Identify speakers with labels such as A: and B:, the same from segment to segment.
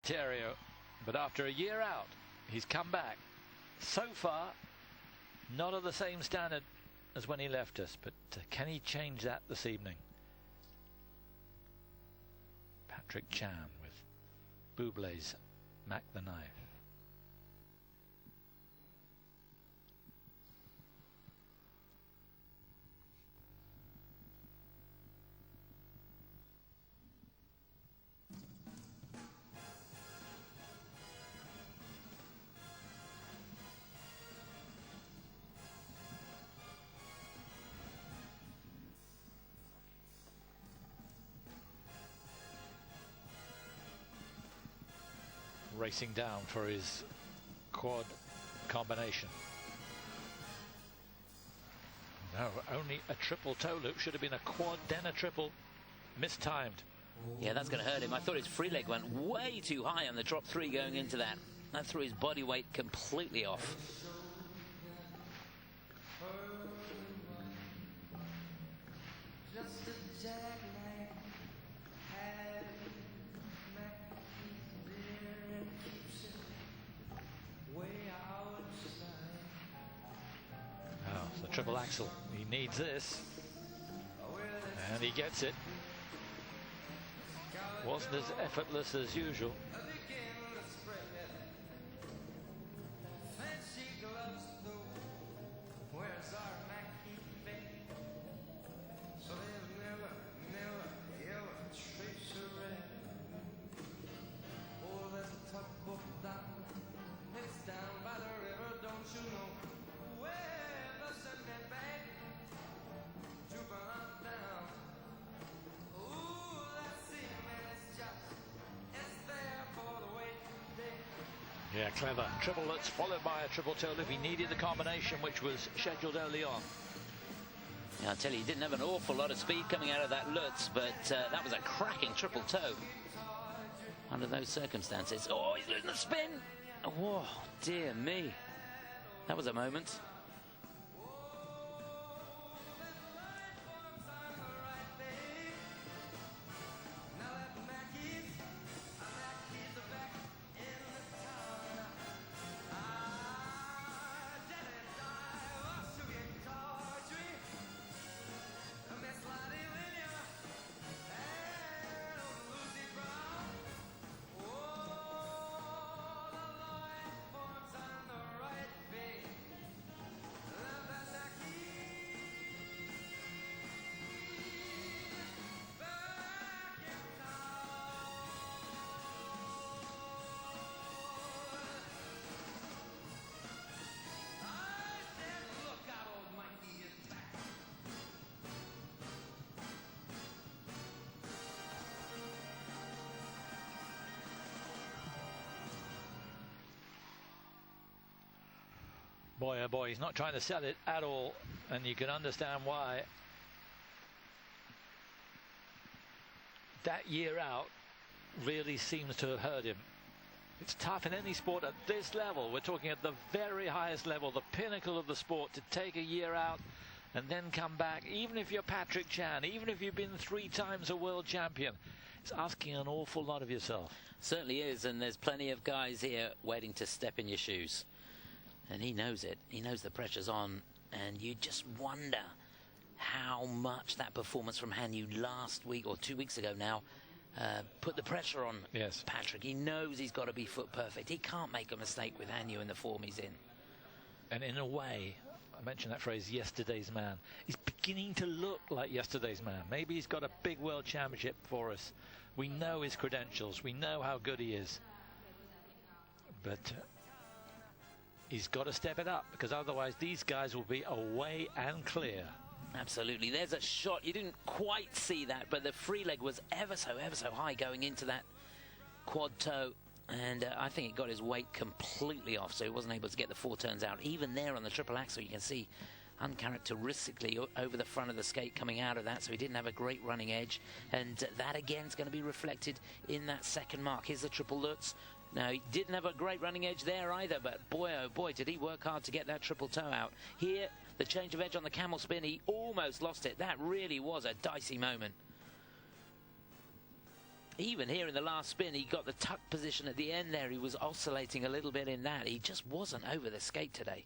A: Ontario, but after a year out, he's come back. So far, not of the same standard as when he left us, but can he change that this evening? Patrigk Chan with Bublé's Mac the Knife. Racing down for his quad combination. No, only a triple toe loop. Should have been a quad, then a triple. Mistimed.
B: Yeah, that's going to hurt him. I thought his free leg went way too high on the drop 3 going into that. That threw his body weight completely off.
A: Triple axel. He needs this, and he gets it. Wasn't as effortless as usual. Yeah, clever. Triple lutz followed by a triple toe loop. He needed the combination, which was scheduled early on.
B: Yeah, I'll tell you, he didn't have an awful lot of speed coming out of that lutz, but that was a cracking triple toe under those circumstances. Oh, he's losing the spin. Oh, dear me. That was a moment.
A: Boy, oh boy, he's not trying to sell it at all, and you can understand why. That year out really seems to have hurt him. It's tough in any sport at this level. We're talking at the very highest level, the pinnacle of the sport, to take a year out and then come back. Even if you're Patrigk Chan, even if you've been 3 times a world champion, it's asking an awful lot of yourself.
B: Certainly is, and there's plenty of guys here waiting to step in your shoes. And he knows it. He knows the pressure's on. And you just wonder how much that performance from Hanyu last week, or 2 weeks ago now, put the pressure on Patrigk. He knows he's got to be foot perfect. He can't make a mistake with Hanyu in the form he's in.
A: And in a way, I mentioned that phrase, yesterday's man. He's beginning to look like yesterday's man. Maybe he's got a big world championship for us. We know his credentials. We know how good he is. But he's got to step it up, because otherwise these guys will be away and clear.
B: Absolutely. There's a shot. You didn't quite see that, but the free leg was ever so high going into that quad toe. And I think it got his weight completely off, so he wasn't able to get the 4 turns out. Even there on the triple axel, you can see uncharacteristically over the front of the skate coming out of that, so he didn't have a great running edge. And that again is going to be reflected in that second mark. Here's the triple lutz. Now, he didn't have a great running edge there either, but boy, oh boy, did he work hard to get that triple toe out. Here, the change of edge on the camel spin, he almost lost it. That really was a dicey moment. Even here in the last spin, he got the tuck position at the end there. He was oscillating a little bit in that. He just wasn't over the skate today.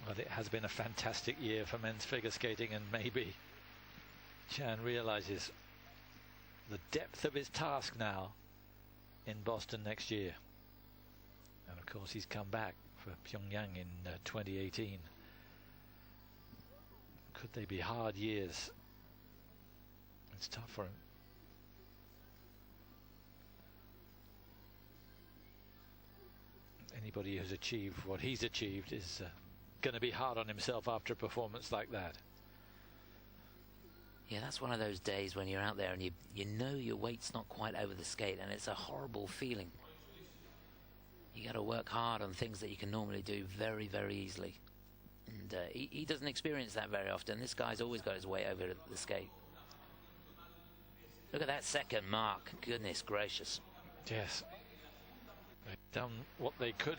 A: Well, it has been a fantastic year for men's figure skating, and maybe Chan realizes the depth of his task now in Boston next year. And of course he's come back for Pyongyang in 2018. Could they be hard years? It's tough for him. Anybody who's achieved what he's achieved is going to be hard on himself after a performance like that.
B: Yeah, that's one of those days when you're out there and you know your weight's not quite over the skate, and it's a horrible feeling. You got to work hard on things that you can normally do very, very easily. And he doesn't experience that very often. This guy's always got his weight over the skate. Look at that second mark. Goodness gracious.
A: Yes. They've done what they could